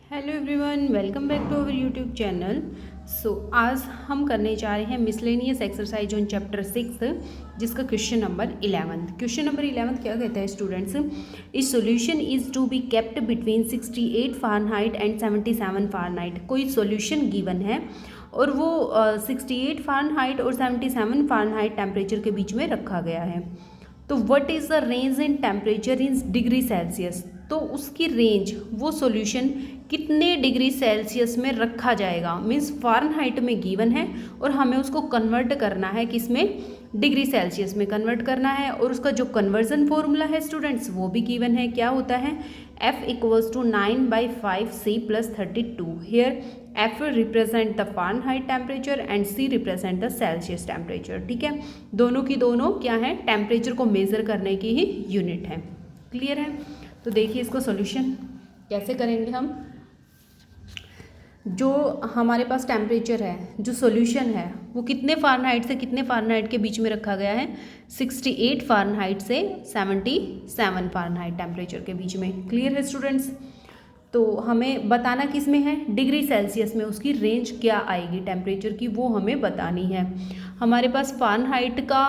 Hello everyone, welcome back to our YouTube channel. आज हम करने जा रहे हैं मिसलेनियस एक्सरसाइज ऑन चैप्टर 6 जिसका क्वेश्चन नंबर 11। क्वेश्चन नंबर 11 क्या कहता है स्टूडेंट्स? इस solution is to be kept between 68 Fahrenheit and 77 Fahrenheit. कोई सॉल्यूशन गिवन है और वो 68 फ़ारेनहाइट और 77 फ़ारेनहाइट टेम्परेचर के बीच में रखा गया है। तो what is the range in temperature in degree Celsius? तो उसकी रेंज, वो सॉल्यूशन कितने डिग्री सेल्सियस में रखा जाएगा, मीन्स फ़ारेनहाइट में गिवन है और हमें उसको कन्वर्ट करना है, किसमें? डिग्री सेल्सियस में कन्वर्ट करना है। और उसका जो कन्वर्जन फॉर्मूला है स्टूडेंट्स वो भी गिवन है। क्या होता है? F equals to 9/5C + 32। Here F represent the Fahrenheit temperature and C represent the Celsius temperature. ठीक है, दोनों की दोनों क्या है? टेम्परेचर को मेज़र करने की ही यूनिट है। क्लियर है? तो देखिए इसको सॉल्यूशन कैसे करेंगे हम। जो हमारे पास टेम्परेचर है, जो सॉल्यूशन है, वो कितने फ़ारेनहाइट से कितने फ़ारेनहाइट के बीच में रखा गया है? 68 फ़ारेनहाइट से 77 फ़ारेनहाइट टेम्परेचर के बीच में। क्लियर है स्टूडेंट्स? तो हमें बताना किस में है? डिग्री सेल्सियस में उसकी रेंज क्या आएगी टेम्परेचर की, वो हमें बतानी है। हमारे पास फ़ारेनहाइट का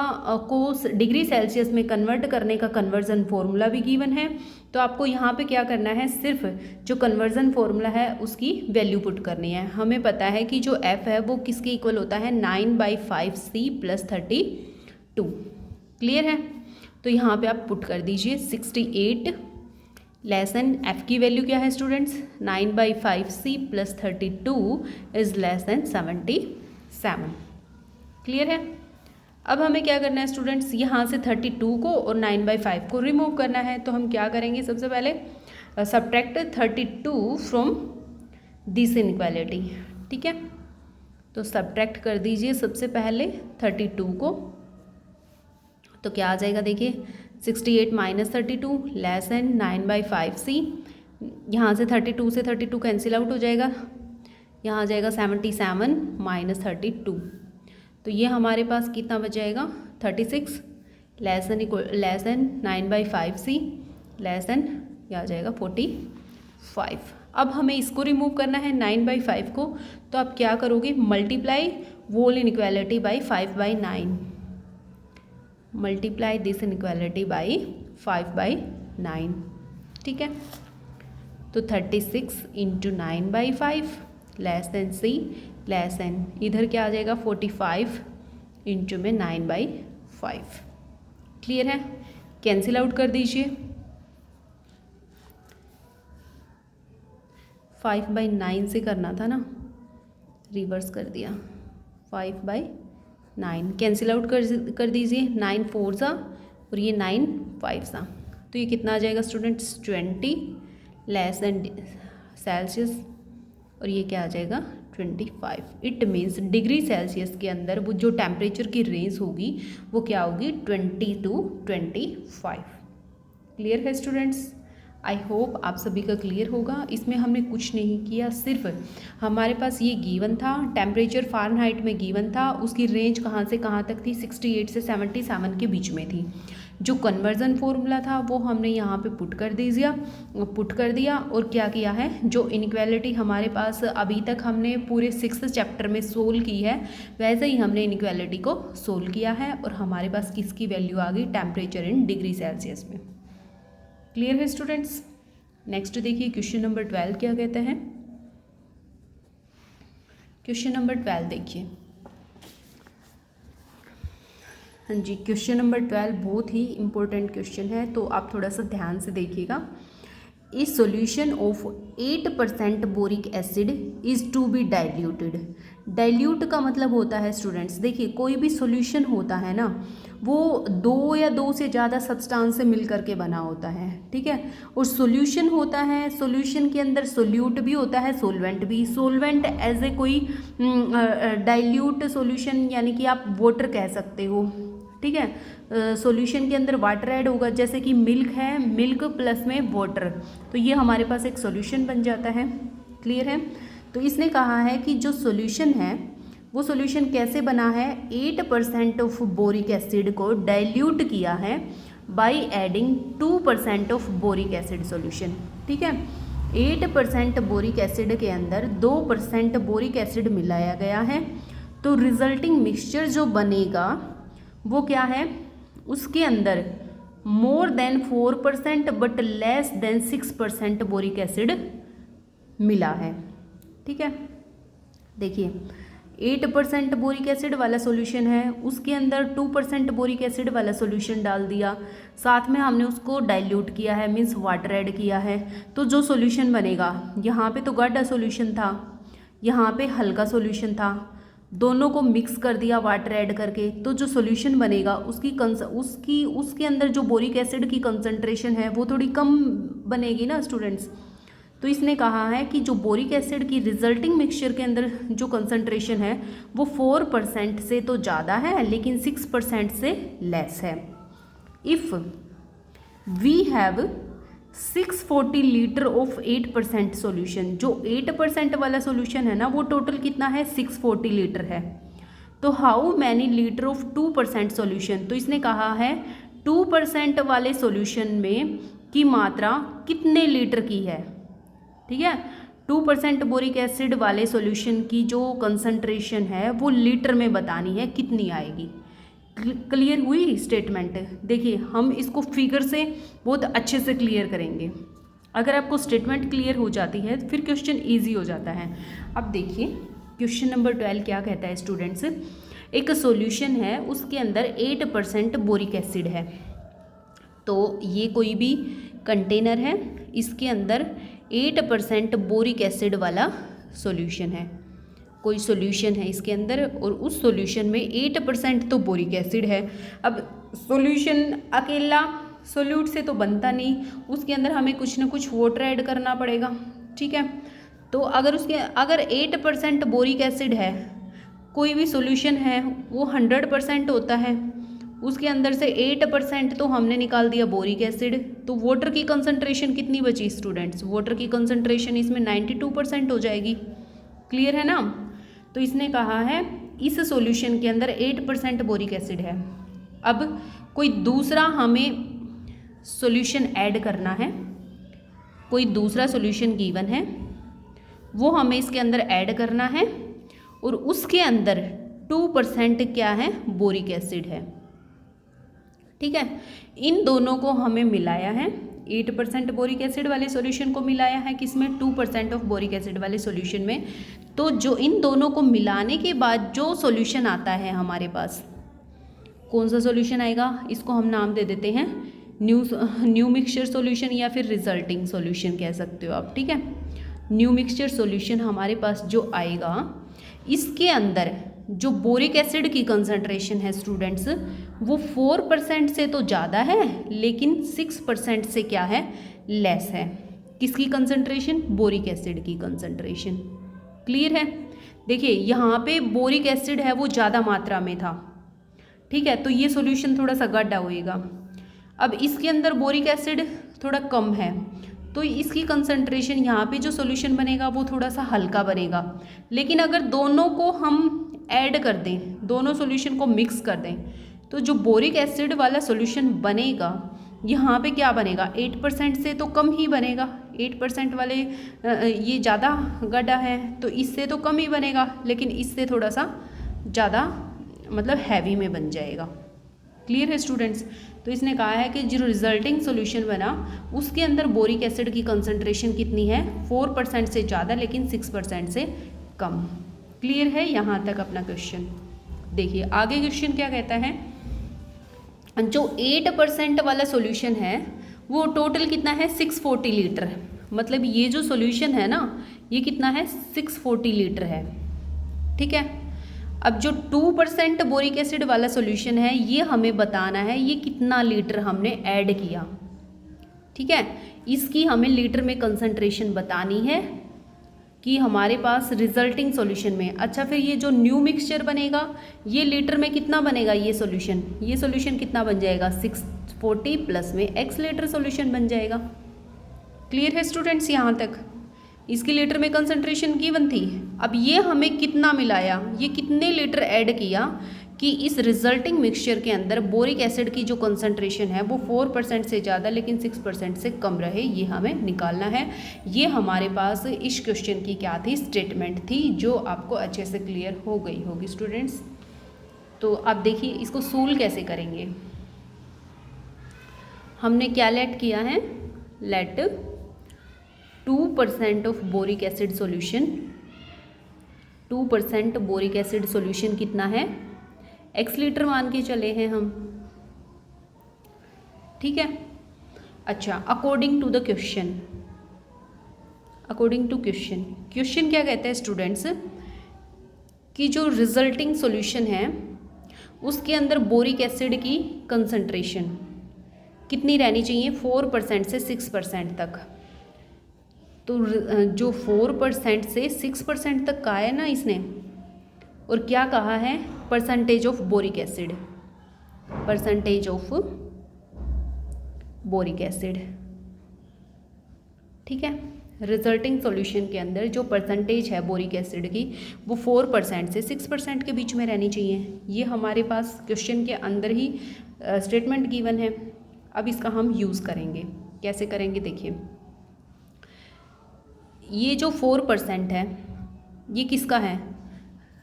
को डिग्री सेल्सियस में कन्वर्ट करने का कन्वर्जन फॉर्मूला भी गिवन है। तो आपको यहाँ पे क्या करना है? सिर्फ जो कन्वर्जन फॉर्मूला है उसकी वैल्यू पुट करनी है। हमें पता है कि जो F है वो किसके इक्वल होता है? 9/5C + 32। क्लियर है? तो यहाँ पे आप पुट कर दीजिए 68 लेसन F की वैल्यू क्या है students? 9/5C + 32 is less than 77। Clear है? अब हमें क्या करना है स्टूडेंट्स? यहाँ से 32 को और 9/5 को रिमूव करना है। तो हम क्या करेंगे? सबसे पहले सब्ट्रैक्ट 32 फ्रॉम दिस इनइक्वालिटी। ठीक है, तो सब्ट्रैक्ट कर दीजिए सबसे पहले 32 को। तो क्या आ जाएगा? देखिए 68 - 32 लेस देन 9/5C। यहाँ से 32 से 32 कैंसिल आउट हो जाएगा, यहाँ आ जाएगा 77 - 32। तो ये हमारे पास कितना बच जाएगा? 36 less than 9/5C less than ये आ जाएगा 45। अब हमें इसको रिमूव करना है 9/5 को। तो आप क्या करोगे? Multiply whole inequality by 5/9। Multiply this inequality by 5/9। ठीक है, तो 36 × 9/5 less than C less than इधर क्या आ जाएगा? 45 × 9/5। क्लियर है? कैंसिल आउट कर दीजिए। 5/9 से करना था ना, रिवर्स कर दिया। 5/9 कैंसिल आउट कर दीजिए। 9 4 सा और ये 9 5 सा, तो ये कितना आ जाएगा स्टूडेंट्स? 20 लेस देन सेल्सियस और ये क्या आ जाएगा? 25। इट मीन्स डिग्री सेल्सियस के अंदर वो जो टेम्परेचर की रेंज होगी वो क्या होगी? 20 to 25। क्लियर है स्टूडेंट्स? आई होप आप सभी का क्लियर होगा। इसमें हमने कुछ नहीं किया, सिर्फ हमारे पास ये गिवन था, टेम्परेचर फ़ारेनहाइट में गिवन था, उसकी रेंज कहाँ से कहाँ तक थी? 68 से 77 के बीच में थी। जो कन्वर्जन फॉर्मूला था वो हमने यहाँ पे पुट कर दिया और क्या किया है? जो इनइक्वालिटी हमारे पास अभी तक हमने पूरे 6th चैप्टर में सोल्व की है, वैसे ही हमने इनइक्वालिटी को सोल्व किया है और हमारे पास किसकी वैल्यू आ गई? टेम्परेचर इन डिग्री सेल्सियस में। क्लियर है स्टूडेंट्स? नेक्स्ट देखिए क्वेश्चन नंबर 12 क्या कहता है। क्वेश्चन नंबर 12 देखिए। हाँ जी, क्वेश्चन नंबर 12 बहुत ही इम्पोर्टेंट क्वेश्चन है, तो आप थोड़ा सा ध्यान से देखिएगा। इस solution of 8% boric acid is to be diluted. Dilute का मतलब होता है स्टूडेंट्स, देखिए कोई भी सॉल्यूशन होता है ना, वो 2 या 2 से ज़्यादा सब्सटेंस से मिल करके बना होता है। ठीक है, और सॉल्यूशन होता है, सॉल्यूशन के अंदर सोल्यूट भी होता है, सोलवेंट भी। सोलवेंट एज ए कोई डाइल्यूट सॉल्यूशन यानी कि आप वाटर कह सकते हो। ठीक है, सॉल्यूशन के अंदर वाटर ऐड होगा, जैसे कि मिल्क है, मिल्क प्लस में वाटर, तो ये हमारे पास एक सॉल्यूशन बन जाता है। क्लियर है? तो इसने कहा है कि जो सॉल्यूशन है वो सॉल्यूशन कैसे बना है? 8% ऑफ बोरिक एसिड को डाइल्यूट किया है by adding 2% of boric acid solution. ठीक है, 8% बोरिक एसिड के अंदर 2% बोरिक एसिड मिलाया गया है, तो रिजल्टिंग मिक्सचर जो बनेगा वो क्या है, उसके अंदर more than 4% but less than 6% boric acid मिला है। ठीक है, देखिए 8% बोरिक एसिड वाला सॉल्यूशन है, उसके अंदर 2% बोरिक एसिड वाला सॉल्यूशन डाल दिया, साथ में हमने उसको डाइल्यूट किया है, मीन्स वाटर ऐड किया है। तो जो सॉल्यूशन बनेगा, यहाँ पे तो गाढ़ा सॉल्यूशन था, यहाँ पे हल्का सॉल्यूशन था, दोनों को मिक्स कर दिया वाटर ऐड करके, तो जो सॉल्यूशन बनेगा उसके अंदर जो बोरिक एसिड की कंसंट्रेशन है वो थोड़ी कम बनेगी ना स्टूडेंट्स। तो इसने कहा है कि जो बोरिक एसिड की रिजल्टिंग मिक्सचर के अंदर जो कंसंट्रेशन है वो 4% से तो ज़्यादा है लेकिन 6% से लेस है। If we have 640 litre of 8% solution, जो 8% वाला सॉल्यूशन है ना वो टोटल कितना है, 640 लीटर है। तो how many litre of 2% solution, तो इसने कहा है 2% वाले सॉल्यूशन में की मात्रा कितने लीटर की है। ठीक है, 2% बोरिक एसिड वाले सॉल्यूशन की जो कंसंट्रेशन है वो लीटर में बतानी है, कितनी आएगी। क्लियर हुई स्टेटमेंट। देखिए हम इसको फिगर से बहुत अच्छे से क्लियर करेंगे। अगर आपको स्टेटमेंट क्लियर हो जाती है फिर क्वेश्चन इजी हो जाता है। अब देखिए क्वेश्चन नंबर 12 क्या कहता है स्टूडेंट्स, एक सॉल्यूशन है उसके अंदर 8% बोरिक एसिड है। तो ये कोई भी कंटेनर है, इसके अंदर 8% बोरिक एसिड वाला सॉल्यूशन है, कोई सॉल्यूशन है इसके अंदर और उस सॉल्यूशन में 8% तो बोरिक एसिड है। अब सॉल्यूशन अकेला सोल्यूट से तो बनता नहीं, उसके अंदर हमें कुछ ना कुछ वाटर ऐड करना पड़ेगा। ठीक है, तो अगर 8% बोरिक एसिड है, कोई भी सॉल्यूशन है वो 100% होता है, उसके अंदर से 8% तो हमने निकाल दिया बोरिक एसिड, तो वाटर की कंसंट्रेशन कितनी बची स्टूडेंट्स, वाटर की कंसंट्रेशन इसमें 92% हो जाएगी। क्लियर है ना। तो इसने कहा है इस सॉल्यूशन के अंदर 8% बोरिक एसिड है। अब कोई दूसरा हमें सॉल्यूशन ऐड करना है, कोई दूसरा सॉल्यूशन गिवन है वो हमें इसके अंदर ऐड करना है और उसके अंदर 2% क्या है, बोरिक एसिड है। ठीक है, इन दोनों को हमें मिलाया है, 8% बोरिक एसिड वाले सॉल्यूशन को मिलाया है किसमें, 2% ऑफ बोरिक एसिड वाले सॉल्यूशन में। तो जो इन दोनों को मिलाने के बाद जो सॉल्यूशन आता है हमारे पास, कौन सा सॉल्यूशन आएगा, इसको हम नाम दे देते हैं न्यू मिक्सचर सॉल्यूशन या फिर रिजल्टिंग सॉल्यूशन कह सकते हो आप। ठीक है, न्यू मिक्सचर सॉल्यूशन हमारे पास जो आएगा, इसके अंदर जो बोरिक एसिड की कंसंट्रेशन है स्टूडेंट्स वो 4% से तो ज़्यादा है लेकिन 6% से क्या है, लेस है। किसकी कंसंट्रेशन, बोरिक एसिड की कंसंट्रेशन। क्लियर है। देखिए यहाँ पे बोरिक एसिड है वो ज़्यादा मात्रा में था। ठीक है, तो ये सॉल्यूशन थोड़ा सा गाढ़ा होएगा। अब इसके अंदर बोरिक एसिड थोड़ा कम है तो इसकी कंसंट्रेशन यहाँ पे जो सॉल्यूशन बनेगा वो थोड़ा सा हल्का बनेगा। लेकिन अगर दोनों को हम ऐड कर दें, दोनों सॉल्यूशन को मिक्स कर दें, तो जो बोरिक एसिड वाला सॉल्यूशन बनेगा यहाँ पे क्या बनेगा, 8% से तो कम ही बनेगा। 8% वाले ये ज़्यादा गाढ़ा है तो इससे तो कम ही बनेगा, लेकिन इससे थोड़ा सा ज़्यादा मतलब हैवी में बन जाएगा। क्लियर है स्टूडेंट्स। तो इसने कहा है कि जो रिजल्टिंग सॉल्यूशन बना उसके अंदर बोरिक एसिड की कंसंट्रेशन कितनी है, 4% से ज़्यादा लेकिन 6% से कम। क्लियर है यहाँ तक अपना क्वेश्चन। देखिए आगे क्वेश्चन क्या कहता है, जो 8% वाला सॉल्यूशन है वो टोटल कितना है, 640 लीटर। मतलब ये जो सॉल्यूशन है ना ये कितना है, 640 लीटर है। ठीक है, अब जो 2% बोरिक एसिड वाला सॉल्यूशन है ये हमें बताना है ये कितना लीटर हमने ऐड किया। ठीक है, इसकी हमें लीटर में कंसंट्रेशन बतानी है कि हमारे पास रिजल्टिंग सॉल्यूशन में। अच्छा, फिर ये जो न्यू मिक्सचर बनेगा ये लीटर में कितना बनेगा, ये सॉल्यूशन कितना बन जाएगा, 640 प्लस में x लीटर सॉल्यूशन बन जाएगा। क्लियर है स्टूडेंट्स यहाँ तक। इसकी लीटर में कंसंट्रेशन गिवन थी। अब ये हमें कितना मिलाया, ये कितने लीटर ऐड किया कि इस रिजल्टिंग मिक्सचर के अंदर बोरिक एसिड की जो कंसंट्रेशन है वो 4% से ज़्यादा लेकिन 6% से कम रहे, ये हमें निकालना है। ये हमारे पास इस क्वेश्चन की क्या थी, स्टेटमेंट थी, जो आपको अच्छे से क्लियर हो गई होगी स्टूडेंट्स। तो अब देखिए इसको सोल्व कैसे करेंगे। हमने क्या लेट किया है, let 2% of boric acid solution, 2% boric acid solution कितना है, x लीटर मान के चले हैं हम, ठीक है। अच्छा, according to the question, according to question, question क्या कहता है स्टूडेंट्स कि जो रिजल्टिंग सॉल्यूशन है उसके अंदर बोरिक एसिड की कंसंट्रेशन कितनी रहनी चाहिए, 4% से 6% तक। तो जो 4% से 6% तक कहा है ना इसने, और क्या कहा है, percentage of boric acid, percentage of boric acid, ठीक है। रिजल्टिंग सॉल्यूशन के अंदर जो परसेंटेज है बोरिक एसिड की वो 4% से 6% के बीच में रहनी चाहिए। ये हमारे पास क्वेश्चन के अंदर ही स्टेटमेंट गिवन है। अब इसका हम यूज़ करेंगे, कैसे करेंगे देखिए। ये जो 4% है ये किसका है,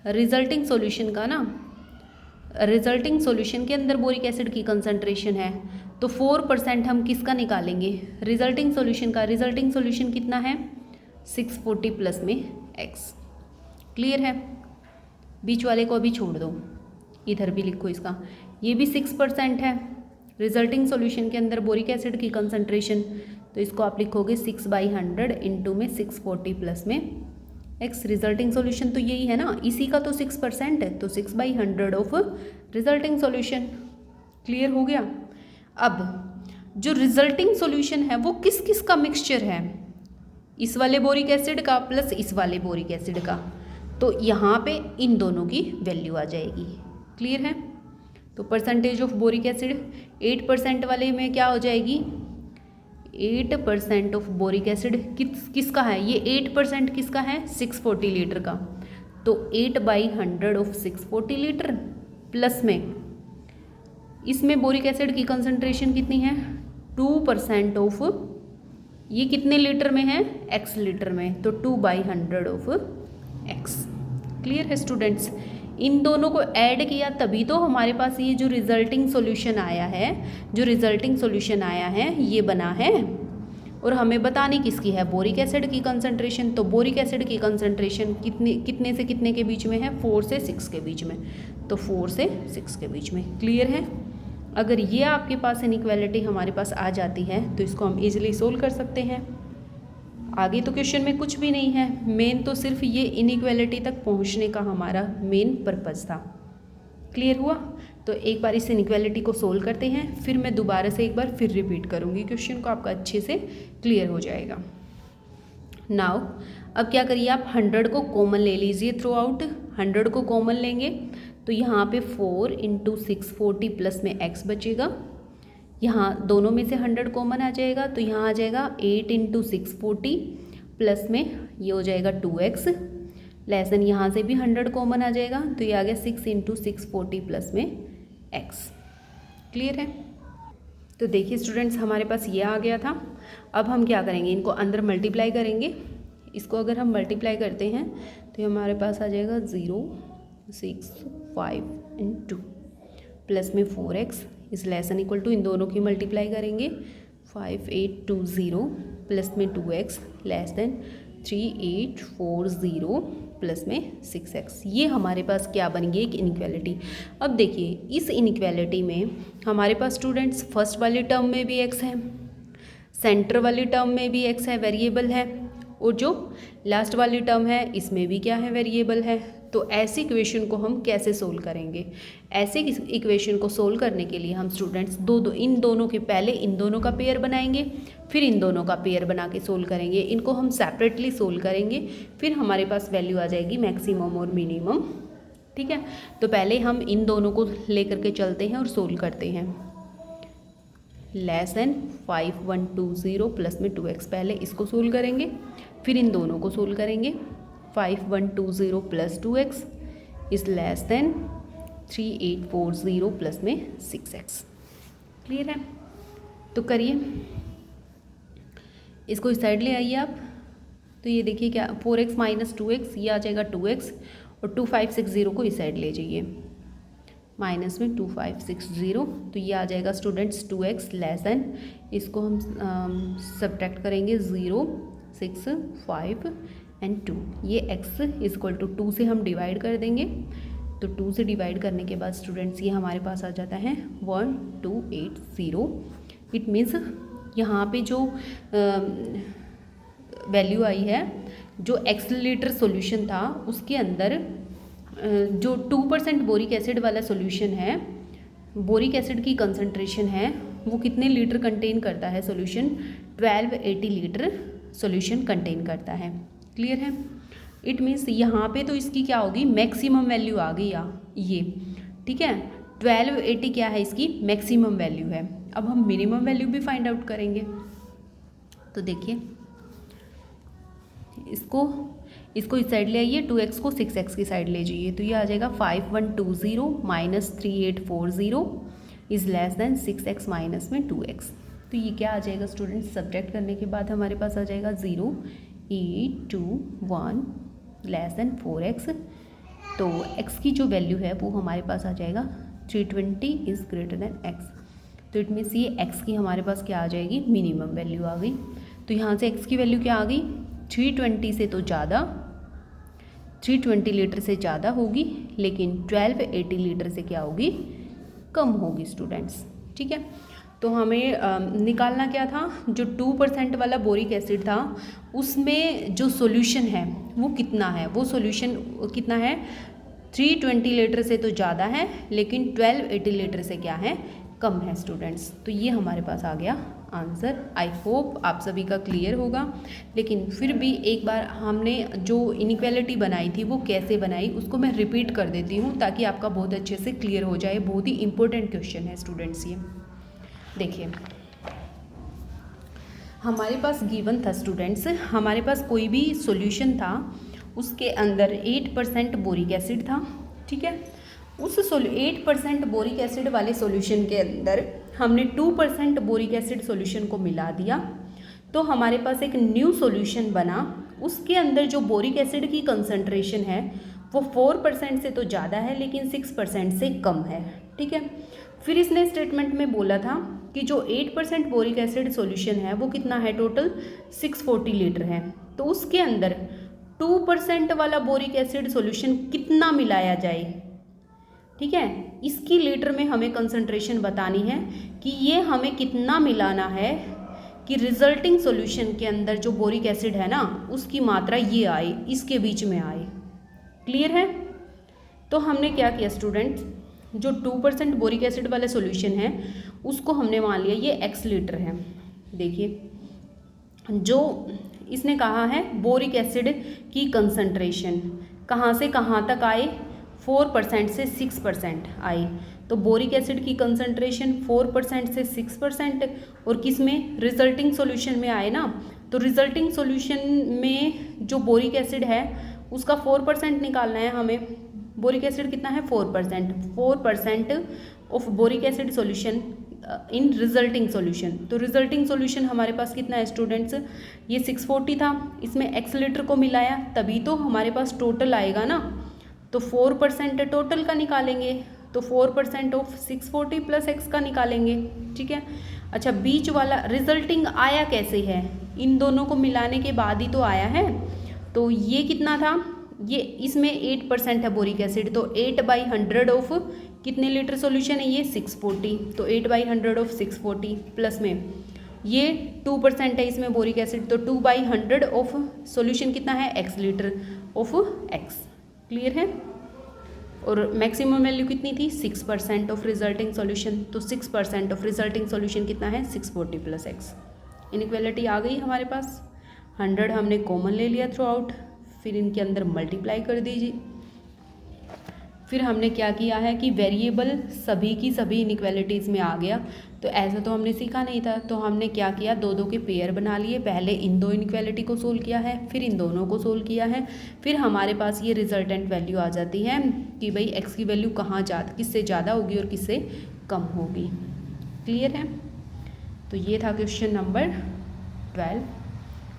रिजल्टिंग सॉल्यूशन का ना। रिजल्टिंग सॉल्यूशन के अंदर बोरिक एसिड की कंसंट्रेशन है, तो 4% हम किसका निकालेंगे, रिजल्टिंग सॉल्यूशन का। रिजल्टिंग सॉल्यूशन कितना है, 640 प्लस में x। क्लियर है, बीच वाले को अभी छोड़ दो, इधर भी लिखो इसका। ये भी 6% है रिजल्टिंग सॉल्यूशन के अंदर बोरिक एसिड की कंसंट्रेशन, तो इसको आप लिखोगे 6/100 इंटू में 640 प्लस में x। रिजल्टिंग सॉल्यूशन तो यही है ना, इसी का तो 6% है, तो 6/100 ऑफ रिजल्टिंग सॉल्यूशन। क्लियर हो गया। अब जो रिजल्टिंग सॉल्यूशन है वो किस किस का मिक्सचर है, इस वाले बोरिक एसिड का प्लस इस वाले बोरिक एसिड का, तो यहाँ पे इन दोनों की वैल्यू आ जाएगी। क्लियर है। तो परसेंटेज ऑफ बोरिक एसिड 8% वाले में क्या हो जाएगी, 8% ऑफ बोरिक एसिड किसका है, ये 8% किसका है, 640 लीटर का, तो 8/100 ऑफ 640 लीटर प्लस में इसमें बोरिक एसिड की कंसंट्रेशन कितनी है, 2% ऑफ, ये कितने लीटर में है, x लीटर में, तो 2/100 ऑफ x। क्लियर है स्टूडेंट्स। इन दोनों को ऐड किया तभी तो हमारे पास ये जो रिजल्टिंग सॉल्यूशन आया है, जो रिजल्टिंग सॉल्यूशन आया है ये बना है। और हमें बतानी किसकी है, बोरिक एसिड की कंसंट्रेशन। तो बोरिक एसिड की कंसंट्रेशन कितने से कितने के बीच में है, 4 से 6 के बीच में, तो 4 से 6 के बीच में। क्लियर है। अगर ये आपके पास इनइक्वालिटी हमारे पास आ जाती है तो इसको हम इजीली सोल्व कर सकते हैं। आगे तो क्वेश्चन में कुछ भी नहीं है, मेन तो सिर्फ ये इनइक्वालिटी तक पहुंचने का हमारा मेन पर्पज़ था। क्लियर हुआ। तो एक बार इस इनइक्वालिटी को सोल्व करते हैं, फिर मैं दोबारा से एक बार फिर रिपीट करूँगी क्वेश्चन को, आपका अच्छे से क्लियर हो जाएगा। नाउ अब क्या करिए, आप 100 को कॉमन ले लीजिए थ्रू आउट। 100 को कॉमन लेंगे तो यहाँ पे 4 इंटू 640 प्लस में x बचेगा। यहाँ दोनों में से 100 कॉमन आ जाएगा, तो यहाँ आ जाएगा 8 इंटू 640 प्लस में ये हो जाएगा 2x, लेस देन यहाँ से भी 100 कॉमन आ जाएगा, तो ये आ गया 6 इंटू 640 प्लस में x। क्लियर है। तो देखिए स्टूडेंट्स, हमारे पास ये आ गया था। अब हम क्या करेंगे, इनको अंदर मल्टीप्लाई करेंगे। इसको अगर हम मल्टीप्लाई करते हैं तो हमारे पास आ जाएगा 0 6 5 एंड 2 प्लस में 4x इस लेस एन इक्वल टू, इन दोनों की मल्टीप्लाई करेंगे 5820 प्लस में 2x लेस देन 3840 प्लस में 6x। ये हमारे पास क्या बन गई, एक इनइक्वालिटी। अब देखिए इस इनइक्वालिटी में हमारे पास स्टूडेंट्स फर्स्ट वाली टर्म में भी x है, सेंटर वाली टर्म में भी x है, वेरिएबल है, और जो लास्ट वाली टर्म है इसमें भी क्या है, वेरिएबल है। तो ऐसी इक्वेशन को हम कैसे सोल्व करेंगे, ऐसे इक्वेशन को सोल्व करने के लिए हम स्टूडेंट्स इन दोनों के पहले इन दोनों का पेयर बनाएंगे, फिर इन दोनों का पेयर बना के सोल्व करेंगे। इनको हम सेपरेटली सोल्व करेंगे, फिर हमारे पास वैल्यू आ जाएगी मैक्सिमम और मिनिमम। ठीक है, तो पहले हम इन दोनों को लेकर के चलते हैं और सोल्व करते हैं। लेस देन 5120 प्लस में 2x, पहले इसको सोल्व करेंगे, फिर इन दोनों को सोल्व करेंगे। 5120 plus 2x is less than 3840 plus में 6x। क्लियर है? तो करिए, इसको इस साइड ले आइए आप। तो ये देखिए क्या 4x माइनस 2x, ये आ जाएगा 2x, और 2560 को इस साइड ले जाइए, माइनस में 2560, तो ये आ जाएगा स्टूडेंट्स 2x लेस देन, इसको हम सब्ट्रैक्ट करेंगे 0, 6, 5 एंड 2, ये x इक्वल टू 2 से हम डिवाइड कर देंगे। तो 2 से डिवाइड करने के बाद स्टूडेंट्स ये हमारे पास आ जाता है 1280। इट मीन्स यहाँ पे जो वैल्यू आई है, जो एक्सीलरेटर सॉल्यूशन था उसके अंदर जो 2% बोरिक एसिड वाला सॉल्यूशन है, बोरिक एसिड की कंसंट्रेशन है, वो कितने लीटर कंटेन करता है सॉल्यूशन? 1280 लीटर सॉल्यूशन कंटेन करता है। क्लियर है? इट मीन्स यहाँ पे तो इसकी क्या होगी, मैक्सिमम वैल्यू आ गई ये, ठीक है। 1280 क्या है, इसकी मैक्सिमम वैल्यू है। अब हम मिनिमम वैल्यू भी फाइंड आउट करेंगे। तो देखिए, इसको इस साइड ले आइए, 2x को 6x की साइड ले जाइए, तो ये आ जाएगा 5120 minus 3840 is less than 6x minus में 2x। तो ये क्या आ जाएगा स्टूडेंट्स, सब्ट्रैक्ट करने के बाद हमारे पास आ जाएगा 0.821 लेस देन 4x। तो x की जो वैल्यू है वो हमारे पास आ जाएगा 320 इज़ ग्रेटर देन x। तो इट मीन्स ये x की हमारे पास क्या आ जाएगी, मिनिमम वैल्यू आ गई। तो यहाँ से x की वैल्यू क्या आ गई, 320 से तो ज़्यादा, 320 लीटर से ज़्यादा होगी, लेकिन 1280 लीटर से क्या होगी, कम होगी स्टूडेंट्स। ठीक है, तो हमें निकालना क्या था, जो 2% वाला बोरिक एसिड था उसमें जो सॉल्यूशन है वो कितना है, वो सॉल्यूशन कितना है, 320 लीटर से तो ज़्यादा है, लेकिन 1280 लीटर से क्या है, कम है स्टूडेंट्स। तो ये हमारे पास आ गया आंसर। आई होप आप सभी का क्लियर होगा। लेकिन फिर भी एक बार हमने जो इनइक्वालिटी बनाई थी वो कैसे बनाई उसको मैं रिपीट कर देती हूँ, ताकि आपका बहुत अच्छे से क्लियर हो जाए। बहुत ही इंपॉर्टेंट क्वेश्चन है स्टूडेंट्स ये। देखिए, हमारे पास गिवन था स्टूडेंट्स, हमारे पास कोई भी सॉल्यूशन था, उसके अंदर 8% बोरिक एसिड था। ठीक है, उस 8% बोरिक एसिड वाले सॉल्यूशन के अंदर हमने 2% बोरिक एसिड सॉल्यूशन को मिला दिया, तो हमारे पास एक न्यू सॉल्यूशन बना। उसके अंदर जो बोरिक एसिड की कंसंट्रेशन है वो 4% से तो ज़्यादा है, लेकिन 6% से कम है। ठीक है, फिर इसने स्टेटमेंट में बोला था कि जो 8% बोरिक एसिड सॉल्यूशन है वो कितना है, टोटल 640 लीटर है। तो उसके अंदर 2% वाला बोरिक एसिड सॉल्यूशन कितना मिलाया जाए। ठीक है, इसकी लीटर में हमें कंसंट्रेशन बतानी है कि ये हमें कितना मिलाना है कि रिजल्टिंग सॉल्यूशन के अंदर जो बोरिक एसिड है ना उसकी मात्रा ये आए, इसके बीच में आए। क्लियर है? तो हमने क्या किया स्टूडेंट्स, जो 2% बोरिक एसिड वाला सॉल्यूशन है उसको हमने मान लिया ये x लीटर है। देखिए, जो इसने कहा है बोरिक एसिड की कंसंट्रेशन कहाँ से कहाँ तक आए, 4% से 6% आई। तो बोरिक एसिड की कंसंट्रेशन 4% से 6%, और किस में, रिजल्टिंग सॉल्यूशन में आए ना। तो रिजल्टिंग सॉल्यूशन में जो बोरिक एसिड है उसका 4% निकालना है हमें। बोरिक एसिड कितना है, 4% of boric acid solution in resulting solution. तो रिजल्टिंग सॉल्यूशन हमारे पास कितना है स्टूडेंट्स, ये 640 था, इसमें x लीटर को मिलाया तभी तो हमारे पास टोटल आएगा ना। तो 4% टोटल का निकालेंगे, तो 4% ऑफ 640 प्लस x का निकालेंगे। ठीक है, अच्छा, बीच वाला रिजल्टिंग आया कैसे है, इन दोनों को मिलाने के बाद ही तो आया है। तो ये कितना था, ये इसमें 8% है बोरिक एसिड, तो 8/100 ऑफ कितने लीटर सॉल्यूशन है ये, 640। तो 8/100 ऑफ 640 प्लस में ये 2% है इसमें बोरिक एसिड, तो 2/100 ऑफ सॉल्यूशन कितना है, x litre of x। Clear है? और मैक्सिमम वैल्यू कितनी थी, 6% ऑफ रिजल्टिंग सॉल्यूशन। तो 6% ऑफ रिजल्टिंग सॉल्यूशन कितना है, 640 प्लस x। इनइक्वालिटी आ गई हमारे पास। 100 हमने कॉमन ले लिया थ्रू आउट, फिर इनके अंदर मल्टीप्लाई कर दीजिए। फिर हमने क्या किया है कि वेरिएबल सभी की सभी इनइक्वालिटीज़ में आ गया, तो ऐसा तो हमने सीखा नहीं था, तो हमने क्या किया, दो दो के पेयर बना लिए। पहले इन दो इनइक्वालिटी को सोल्व किया है, फिर इन दोनों को सोल्व किया है, फिर हमारे पास ये रिजल्टेंट वैल्यू आ जाती है कि भाई एक्स की वैल्यू किससे ज़्यादा होगी और किससे कम होगी। क्लियर है? तो ये था क्वेश्चन नंबर 12।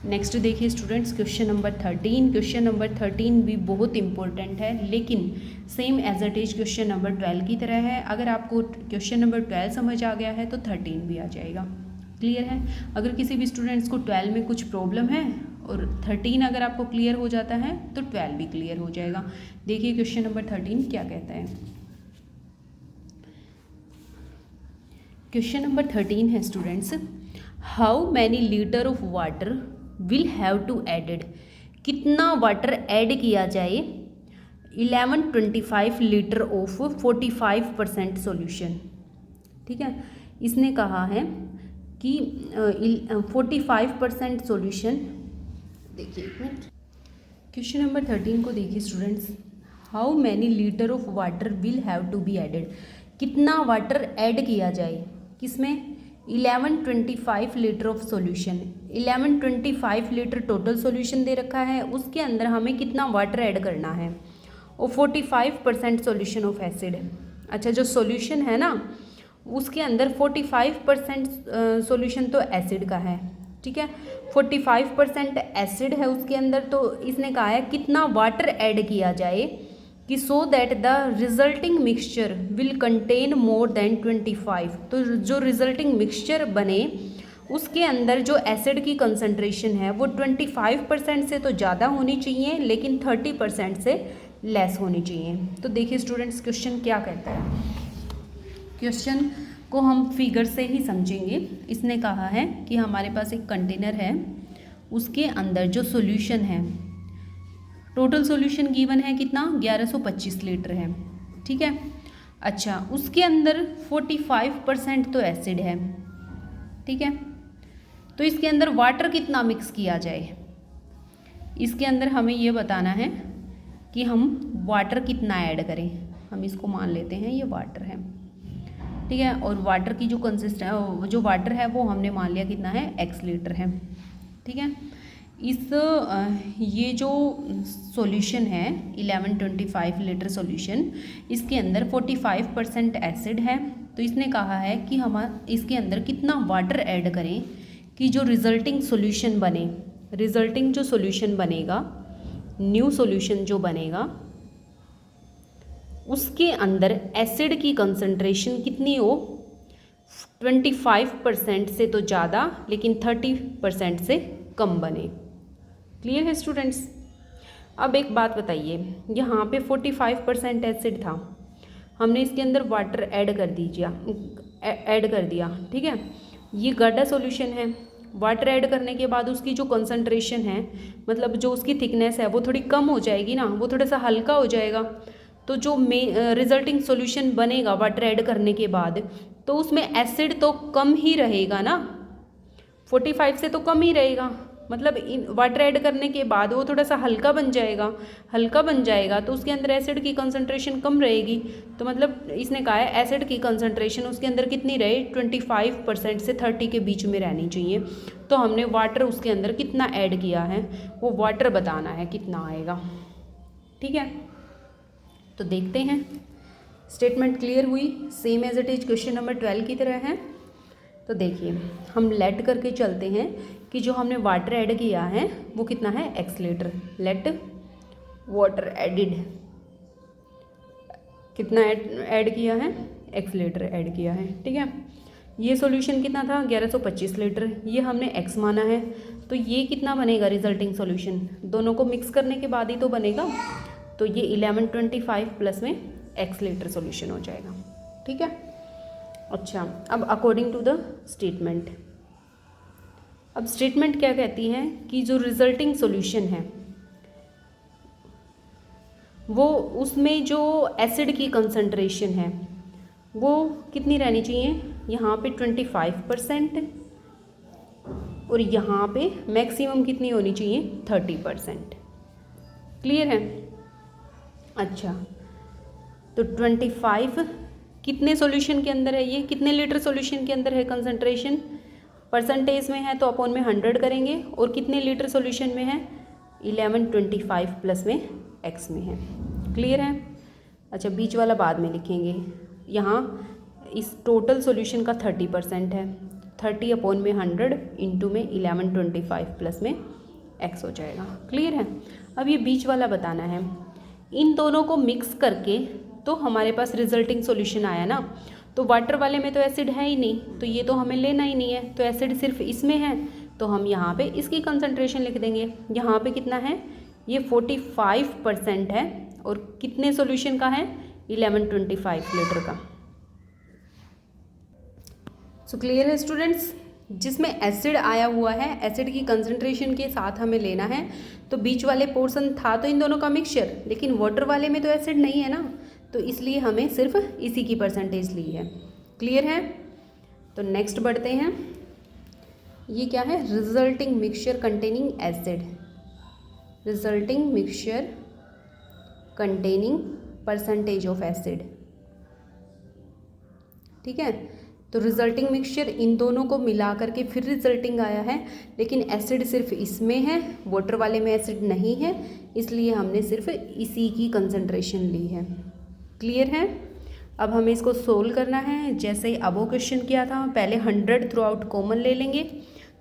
नेक्स्ट देखिए students, question number 13। Question number 13 भी बहुत इंपॉर्टेंट है, लेकिन same as it is question number 12 की तरह है। अगर आपको क्वेश्चन नंबर 12 समझ आ गया है तो 13 भी आ जाएगा। क्लियर है? अगर किसी भी स्टूडेंट्स को 12 में कुछ प्रॉब्लम है और 13 अगर आपको क्लियर हो जाता है तो 12 भी क्लियर हो जाएगा। देखिए क्वेश्चन नंबर 13 क्या कहता है। क्वेश्चन नंबर 13 है students, how many litre of water will have to added, कितना वाटर ऐड किया जाए 1125 लीटर ऑफ 45% सॉल्यूशन। ठीक है, इसने कहा है कि 45% सॉल्यूशन। देखिए एक मिनट, क्वेश्चन नंबर 13 को देखिए students, how many litre of water will have to be added, कितना वाटर ऐड किया जाए किसमें, 1125 litre of solution. 1125 litre total solution दे रखा है, उसके अंदर हमें कितना वाटर ऐड करना है और 45% सॉल्यूशन ऑफ एसिड। अच्छा, जो सॉल्यूशन है ना उसके अंदर 45% सॉल्यूशन तो एसिड का है। ठीक है, 45% एसिड है उसके अंदर, तो इसने कहा है कितना वाटर ऐड किया जाए कि so that the resulting mixture will contain more than 25। तो जो रिजल्टिंग मिक्सचर बने उसके अंदर जो एसिड की कंसंट्रेशन है वो 25% से तो ज़्यादा होनी चाहिए, लेकिन 30% से लेस होनी चाहिए। तो देखिए स्टूडेंट्स क्वेश्चन क्या कहता है, क्वेश्चन को हम फिगर से ही समझेंगे। इसने कहा है कि हमारे पास एक कंटेनर है, उसके अंदर जो सॉल्यूशन है, टोटल सॉल्यूशन गिवन है कितना, 1125 लीटर है। ठीक है, अच्छा उसके अंदर 45% तो एसिड है। ठीक है, तो इसके अंदर वाटर कितना मिक्स किया जाए, इसके अंदर हमें ये बताना है कि हम वाटर कितना ऐड करें। हम इसको मान लेते हैं ये वाटर है। ठीक है, और वाटर की जो वाटर है वो हमने मान लिया कितना है, x लीटर है। ठीक है, ये जो सॉल्यूशन है 1125 लीटर सॉल्यूशन, इसके अंदर 45% एसिड है। तो इसने कहा है कि हम इसके अंदर कितना वाटर ऐड करें कि जो रिजल्टिंग सॉल्यूशन बने, रिजल्टिंग जो सॉल्यूशन बनेगा, न्यू सॉल्यूशन जो बनेगा, उसके अंदर एसिड की कंसंट्रेशन कितनी हो, 25% से तो ज़्यादा लेकिन 30% से कम बने। क्लियर है स्टूडेंट्स? अब एक बात बताइए, यहाँ पे 45% एसिड था, हमने इसके अंदर वाटर ऐड कर दिया। ठीक है, ये गाढ़ा सॉल्यूशन है, वाटर ऐड करने के बाद उसकी जो कंसंट्रेशन है, मतलब जो उसकी थिकनेस है वो थोड़ी कम हो जाएगी ना, वो थोड़ा सा हल्का हो जाएगा। तो जो रिजल्टिंग सॉल्यूशन बनेगा वाटर ऐड करने के बाद, तो उसमें एसिड तो कम ही रहेगा ना, 45 से तो कम ही रहेगा, मतलब वाटर ऐड करने के बाद वो थोड़ा सा हल्का बन जाएगा, तो उसके अंदर एसिड की कंसंट्रेशन कम रहेगी। तो मतलब इसने कहा है एसिड की कंसंट्रेशन उसके अंदर कितनी रहे, 25% से 30 के बीच में रहनी चाहिए। तो हमने वाटर उसके अंदर कितना ऐड किया है वो वाटर बताना है कितना आएगा। ठीक है, तो देखते हैं, स्टेटमेंट क्लियर हुई, same as it is question number 12 की तरह है। तो देखिए हम लेट करके चलते हैं कि जो हमने वाटर ऐड किया है वो कितना है, x litre. Let water added, कितना ऐड किया है, x लीटर ऐड किया है। ठीक है, ये सॉल्यूशन कितना था, 1125 लीटर, ये हमने x माना है। तो ये कितना बनेगा रिजल्टिंग सॉल्यूशन, दोनों को मिक्स करने के बाद ही तो बनेगा। तो ये 1125 प्लस में x लीटर सॉल्यूशन हो जाएगा। ठीक है, अच्छा अब अकॉर्डिंग टू द स्टेटमेंट, अब स्टेटमेंट क्या कहती है कि जो रिजल्टिंग सॉल्यूशन है वो, उसमें जो एसिड की कंसंट्रेशन है वो कितनी रहनी चाहिए, यहाँ पे 25% और यहाँ पे मैक्सिमम कितनी होनी चाहिए, 30%। क्लियर है? अच्छा तो 25 कितने सॉल्यूशन के अंदर है, ये कितने लीटर सॉल्यूशन के अंदर है कंसंट्रेशन, परसेंटेज में है तो अपॉन में 100 करेंगे, और कितने लीटर सॉल्यूशन में है 1125 प्लस में x में है। क्लियर है। अच्छा बीच वाला बाद में लिखेंगे। यहाँ इस टोटल सॉल्यूशन का 30% है, 30 अपॉन में 100 इंटू में 1125 प्लस में x हो जाएगा। क्लियर है। अब ये बीच वाला बताना है। इन दोनों को मिक्स करके तो हमारे पास रिजल्टिंग सॉल्यूशन आया ना, तो वाटर वाले में तो एसिड है ही नहीं, तो ये तो हमें लेना ही नहीं है, तो एसिड सिर्फ इसमें है, तो हम यहाँ पे इसकी कंसंट्रेशन लिख देंगे। यहाँ पे कितना है, ये 45% है, और कितने सॉल्यूशन का है 1125 लीटर का। सो क्लियर है स्टूडेंट्स। जिसमें एसिड आया हुआ है, एसिड की कंसंट्रेशन के साथ हमें लेना है, तो बीच वाले पोर्शन था तो इन दोनों का मिक्सचर, लेकिन वाटर वाले में तो एसिड नहीं है ना, तो इसलिए हमें सिर्फ इसी की परसेंटेज ली है। क्लियर है। तो नेक्स्ट बढ़ते हैं। ये क्या है, resulting mixture containing acid, resulting mixture containing percentage of acid. ठीक है। तो रिजल्टिंग मिक्सचर इन दोनों को मिला करके फिर रिजल्टिंग आया है, लेकिन एसिड सिर्फ इसमें है, वाटर वाले में एसिड नहीं है, इसलिए हमने सिर्फ इसी की कंसंट्रेशन ली है। क्लियर है। अब हमें इसको सोल्व करना है। जैसे अबो क्वेश्चन किया था, पहले 100 थ्रू आउट कॉमन ले लेंगे,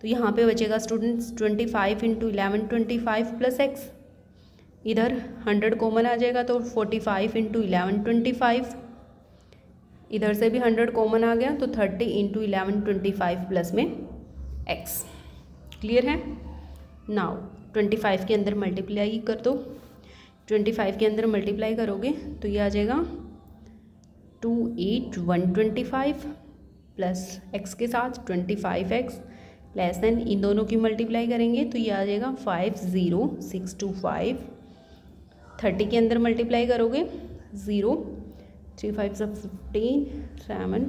तो यहाँ पे बचेगा स्टूडेंट्स 25 इंटू 1125 प्लस एक्स, इधर 100 कॉमन आ जाएगा तो 45 इंटू 1125, इधर से भी 100 कॉमन आ गया तो 30 इंटू 1125 प्लस में x। क्लियर है। नाउ 25 के अंदर मल्टीप्लाई कर दो, 25 के अंदर मल्टीप्लाई करोगे तो ये आ जाएगा 28125 प्लस x के साथ 25x लेस देन, इन दोनों की मल्टीप्लाई करेंगे तो ये आ जाएगा 50625। 30 के अंदर मल्टीप्लाई करोगे 0, 3 5 15, 7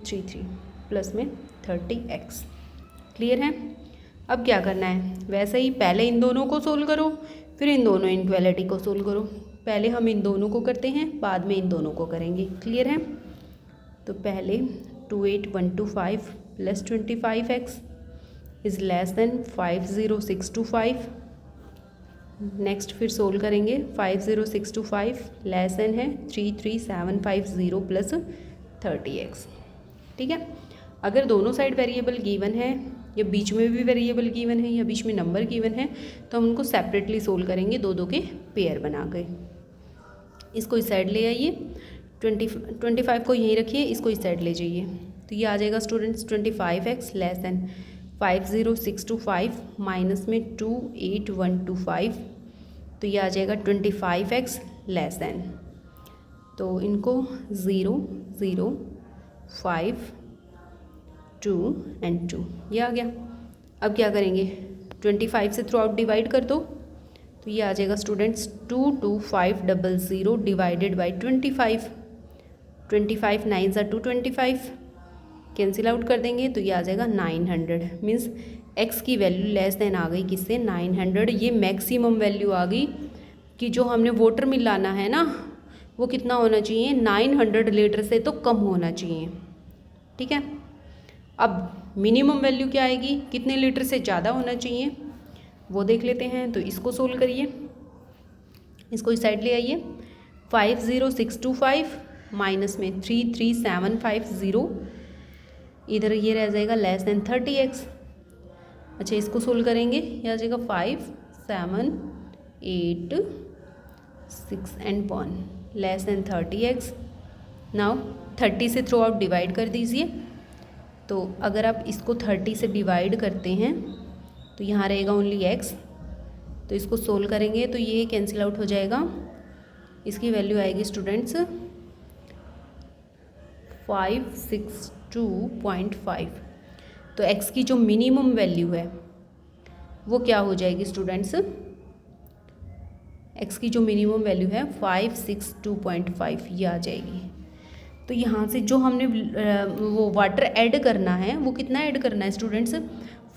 3 3 प्लस में 30x। क्लियर है। अब क्या करना है, वैसे ही पहले इन दोनों को सोल्व करो, फिर इन दोनों इनक्वालिटी को सोल्व करो। पहले हम इन दोनों को करते हैं, बाद में इन दोनों को करेंगे। क्लियर है। तो पहले 28125 plus 25x is less than 50625। Next फिर सोल्व करेंगे, 50625 लेस देन है 33750 प्लस 30x। ठीक है। अगर दोनों साइड वेरिएबल गिवन है, या बीच में भी वेरिएबल गिवन है, या बीच में नंबर गिवन है, तो हम उनको सेपरेटली सोल्व करेंगे, दो दो के पेयर बना के। इसको इस साइड ले आइए, 25 को यहीं रखिए, इसको इस साइड ले जाइए, तो ये आ जाएगा students 25x less than 50625 minus में 28125, तो ये आ जाएगा 25x लेस देन, तो इनको 0 0 5 2 एंड 2 ये आ गया। अब क्या करेंगे, 25 से थ्रू आउट डिवाइड कर दो, तो ये आ जाएगा स्टूडेंट्स 22500 डिवाइडेड बाई 25, 25 9 सा 225, कैंसिल आउट कर देंगे तो ये आ जाएगा 900। मीन्स x की वैल्यू लेस देन आ गई किससे, 900। ये मैक्सिमम वैल्यू आ गई कि जो हमने वाटर मिलाना है ना, वो कितना होना चाहिए, 900 लीटर से तो कम होना चाहिए। ठीक है। अब मिनिमम वैल्यू क्या आएगी, कितने लीटर से ज़्यादा होना चाहिए, वो देख लेते हैं। तो इसको सोल्व करिए, इसको इस साइड ले आइए, 50625 माइनस में 33750, इधर ये रह जाएगा लेस देन 30x। अच्छा इसको सोल्व करेंगे, ये आ जाएगा 5 7 8 6 and 1 less than 30x। Now 30 से थ्रू आउट डिवाइड कर दीजिए, तो अगर आप इसको 30 से डिवाइड करते हैं तो यहाँ रहेगा ओनली x, तो इसको सोल्व करेंगे तो ये कैंसिल आउट हो जाएगा। इसकी वैल्यू आएगी स्टूडेंट्स 562.5। तो x की जो मिनिमम वैल्यू है वो क्या हो जाएगी स्टूडेंट्स, x की जो मिनिमम वैल्यू है 562.5 ये आ जाएगी। तो यहाँ से जो हमने वो वाटर ऐड करना है, वो कितना ऐड करना है स्टूडेंट्स,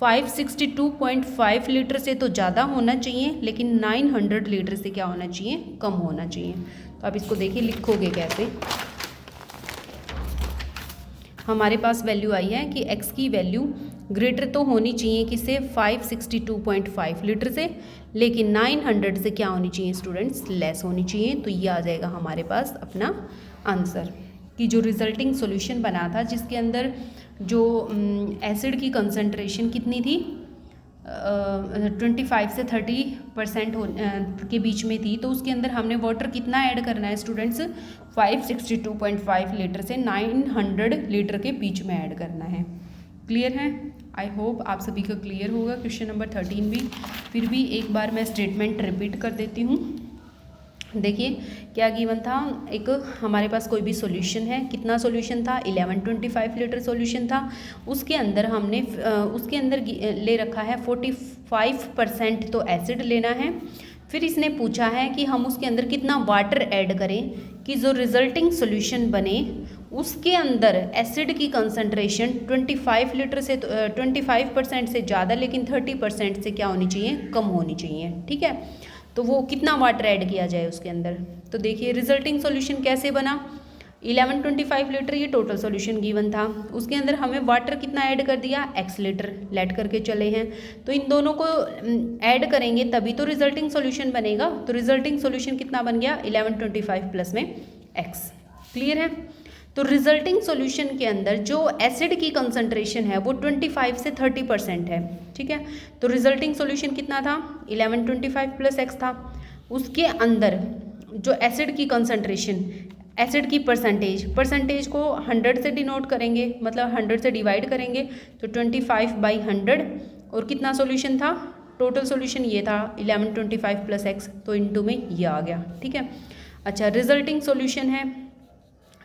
562.5 लीटर से तो ज़्यादा होना चाहिए, लेकिन 900 लीटर से क्या होना चाहिए, कम होना चाहिए। तो आप इसको देखिए लिखोगे कैसे। हमारे पास वैल्यू आई है कि x की वैल्यू ग्रेटर तो होनी चाहिए किससे, 562.5 लीटर से, लेकिन 900 से क्या होनी चाहिए स्टूडेंट्स, लेस होनी चाहिए। तो ये आ जाएगा हमारे पास अपना आंसर कि जो रिजल्टिंग सॉल्यूशन बना था जिसके अंदर जो एसिड की कंसंट्रेशन कितनी थी, 25 से 30% के बीच में थी, तो उसके अंदर हमने वाटर कितना ऐड करना है स्टूडेंट्स, 562.5 लीटर से 900 लीटर के बीच में ऐड करना है। क्लियर है? आई होप आप सभी का क्लियर होगा। क्वेश्चन नंबर 13 भी फिर भी एक बार मैं स्टेटमेंट रिपीट कर देती हूँ। देखिए क्या गिवन था, एक हमारे पास कोई भी सॉल्यूशन है, कितना सॉल्यूशन था, 1125 लीटर सॉल्यूशन था। उसके अंदर हमने उसके अंदर ले रखा है 45% तो एसिड लेना है। फिर इसने पूछा है कि हम उसके अंदर कितना वाटर ऐड करें कि जो रिजल्टिंग सॉल्यूशन बने उसके अंदर एसिड की कंसंट्रेशन 25 लीटर से 25% से ज़्यादा, लेकिन 30% से क्या होनी चाहिए, कम होनी चाहिए। ठीक है, तो वो कितना वाटर ऐड किया जाए उसके अंदर। तो देखिए रिजल्टिंग सॉल्यूशन कैसे बना, 1125 लीटर ये टोटल सॉल्यूशन गिवन था, उसके अंदर हमें वाटर कितना ऐड कर दिया, x लीटर लेट करके चले हैं। तो इन दोनों को ऐड करेंगे तभी तो रिजल्टिंग सॉल्यूशन बनेगा। तो रिजल्टिंग सॉल्यूशन कितना बन गया, 1125 प्लस में x। क्लियर है? तो रिजल्टिंग सॉल्यूशन के अंदर जो एसिड की कंसंट्रेशन है वो 25 से 30% है। ठीक है, तो रिजल्टिंग सॉल्यूशन कितना था, 1125 प्लस x था। उसके अंदर जो एसिड की कंसंट्रेशन, एसिड की परसेंटेज को 100 से डिनोट करेंगे, मतलब 100 से डिवाइड करेंगे, तो 25/100। और कितना सॉल्यूशन था, टोटल सॉल्यूशन ये था 1125 प्लस x, तो इनटू में ये आ गया। ठीक है, अच्छा रिजल्टिंग सॉल्यूशन है।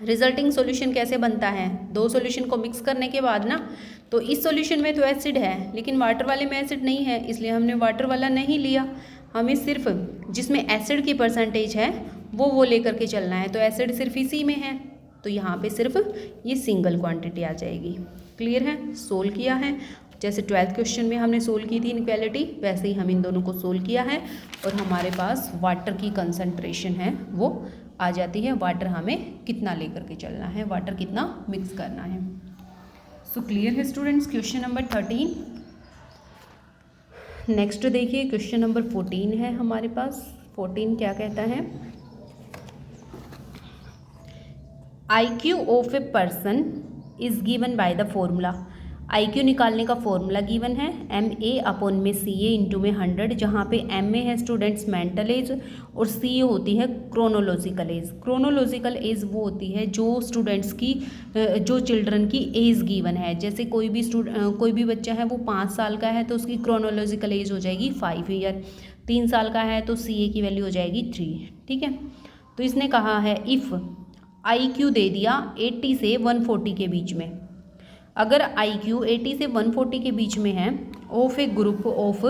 रिजल्टिंग सॉल्यूशन कैसे बनता है, दो सॉल्यूशन को मिक्स करने के बाद ना, तो इस सॉल्यूशन में तो एसिड है लेकिन वाटर वाले में एसिड नहीं है, इसलिए हमने वाटर वाला नहीं लिया। हमें सिर्फ जिसमें एसिड की परसेंटेज है वो लेकर के चलना है। तो एसिड सिर्फ इसी में है, तो यहाँ पे सिर्फ ये सिंगल क्वांटिटी आ जाएगी। क्लियर है? सोल्व किया है, जैसे 12th क्वेश्चन में हमने सोल्व की थी इनक्वालिटी, वैसे ही हम इन दोनों को सोल्व किया है और हमारे पास वाटर की कंसंट्रेशन है वो आ जाती है। वाटर हमें कितना लेकर के चलना है, वाटर कितना मिक्स करना है। सो क्लियर है स्टूडेंट्स क्वेश्चन नंबर 13। नेक्स्ट देखिए क्वेश्चन नंबर 14 है हमारे पास। 14 क्या कहता है, IQ of a person is given by the formula. IQ निकालने का फॉर्मूला गिवन है MA/CA इंटू में 100, जहाँ पे MA है स्टूडेंट्स मेंटल एज और CA होती है क्रोनोलॉजिकल एज। क्रोनोलॉजिकल एज वो होती है जो स्टूडेंट्स की, जो चिल्ड्रन की एज गिवन है। जैसे कोई भी बच्चा है वो 5 साल का है तो उसकी क्रोनोलॉजिकल एज हो जाएगी 5 ईयर। 3 साल का है तो CA की वैल्यू हो जाएगी 3। ठीक है, तो इसने कहा है इफ़ IQ दे दिया 80 से 140 के बीच में, अगर IQ 80 से 140 के बीच में है of a group of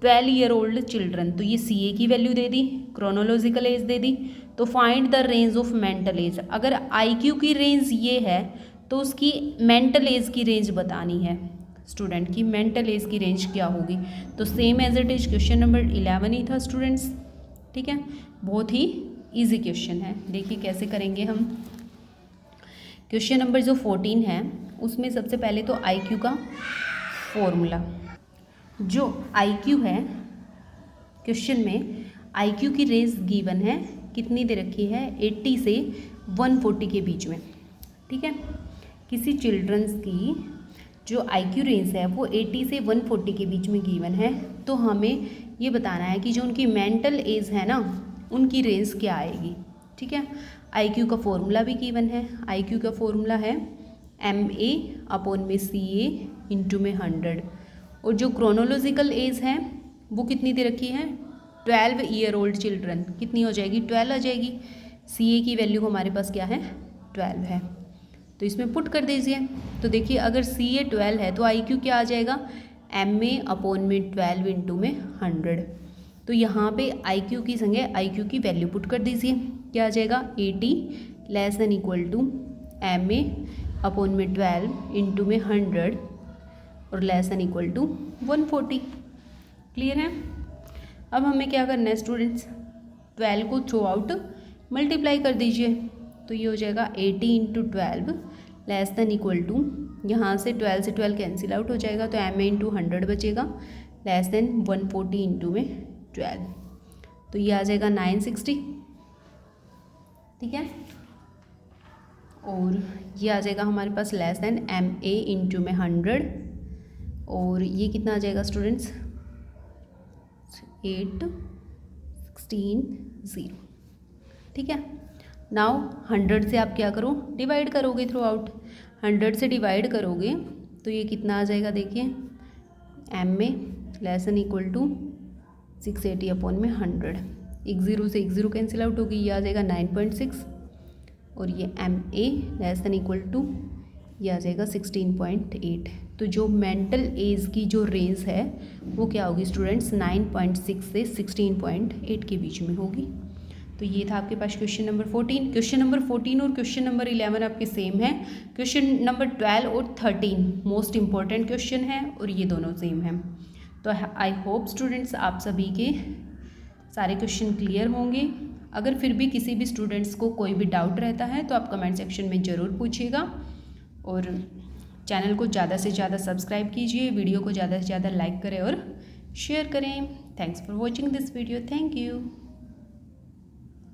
12 year old children, तो ये CA की वैल्यू दे दी, क्रोनोलॉजिकल एज दे दी। तो find the range of mental age, अगर IQ की रेंज ये है तो उसकी मेंटल एज की रेंज बतानी है। स्टूडेंट की मेंटल एज की रेंज क्या होगी, तो same as it is question number 11 ही था स्टूडेंट्स। ठीक है, बहुत ही ईजी क्वेश्चन है। देखिए कैसे करेंगे हम। क्वेश्चन नंबर जो 14 है उसमें सबसे पहले तो IQ का फॉर्मूला, जो IQ है क्वेश्चन में IQ की रेंज गिवन है, कितनी दे रखी है, 80 से 140 के बीच में। ठीक है, किसी चिल्ड्रंस की जो IQ रेंज है वो 80 से 140 के बीच में गिवन है, तो हमें ये बताना है कि जो उनकी मेंटल एज है ना उनकी रेंज क्या आएगी। ठीक है, IQ का फॉर्मूला भी गिवन है। IQ का फॉर्मूला है MA/CA इंटू में 100, और जो क्रोनोलॉजिकल एज है वो कितनी दे रखी है, 12 ईयर ओल्ड चिल्ड्रन, कितनी हो जाएगी, 12 आ जाएगी। CA की वैल्यू हमारे पास क्या है, 12 है, तो इसमें पुट कर दीजिए। तो देखिए अगर CA 12 है तो IQ क्या आ जाएगा, MA/12 इंटू में 100। तो यहाँ पे IQ की जगह IQ की वैल्यू पुट कर दीजिए, क्या आ जाएगा, 80 less than equal to MA/12 into में 100 और less than equal to 140। Clear है। अब हमें क्या करना है स्टूडेंट्स, 12 को थ्रू आउट मल्टीप्लाई कर दीजिए, तो ये हो जाएगा 80 into 12 less than equal to, यहाँ से 12 से 12 कैंसिल आउट हो जाएगा, तो एम ए इंटू 100 बचेगा लेस देन 140 इंटू में 12, तो ये आ जाएगा 960। ठीक है, और ये आ जाएगा हमारे पास less than M A into में 100, और ये कितना आ जाएगा स्टूडेंट्स 8 16 0। ठीक है, नाउ 100 से आप क्या करो, डिवाइड करोगे थ्रू आउट, 100 से डिवाइड करोगे तो ये कितना आ जाएगा, देखिए M A less than equal to 680 upon में 100, एक ज़ीरो से एक ज़ीरो कैंसिल आउट होगी, ये आ जाएगा 9.6, और ये M A less than equal to ये आ जाएगा 16.8। तो जो मेंटल एज की जो रेंज है वो क्या होगी स्टूडेंट्स, 9.6 से 16.8 के बीच में होगी। तो ये था आपके पास क्वेश्चन नंबर 14। क्वेश्चन नंबर 14 और क्वेश्चन नंबर 11 आपके सेम है। क्वेश्चन नंबर 12 और 13 मोस्ट इंपॉर्टेंट क्वेश्चन है और ये दोनों सेम हैं। तो आई होप स्टूडेंट्स आप सभी के सारे क्वेश्चन क्लियर होंगे। अगर फिर भी किसी भी स्टूडेंट्स को कोई भी डाउट रहता है तो आप कमेंट सेक्शन में ज़रूर पूछिएगा, और चैनल को ज़्यादा से ज़्यादा सब्सक्राइब कीजिए, वीडियो को ज़्यादा से ज़्यादा लाइक करें और शेयर करें। Thanks for watching this video. Thank you.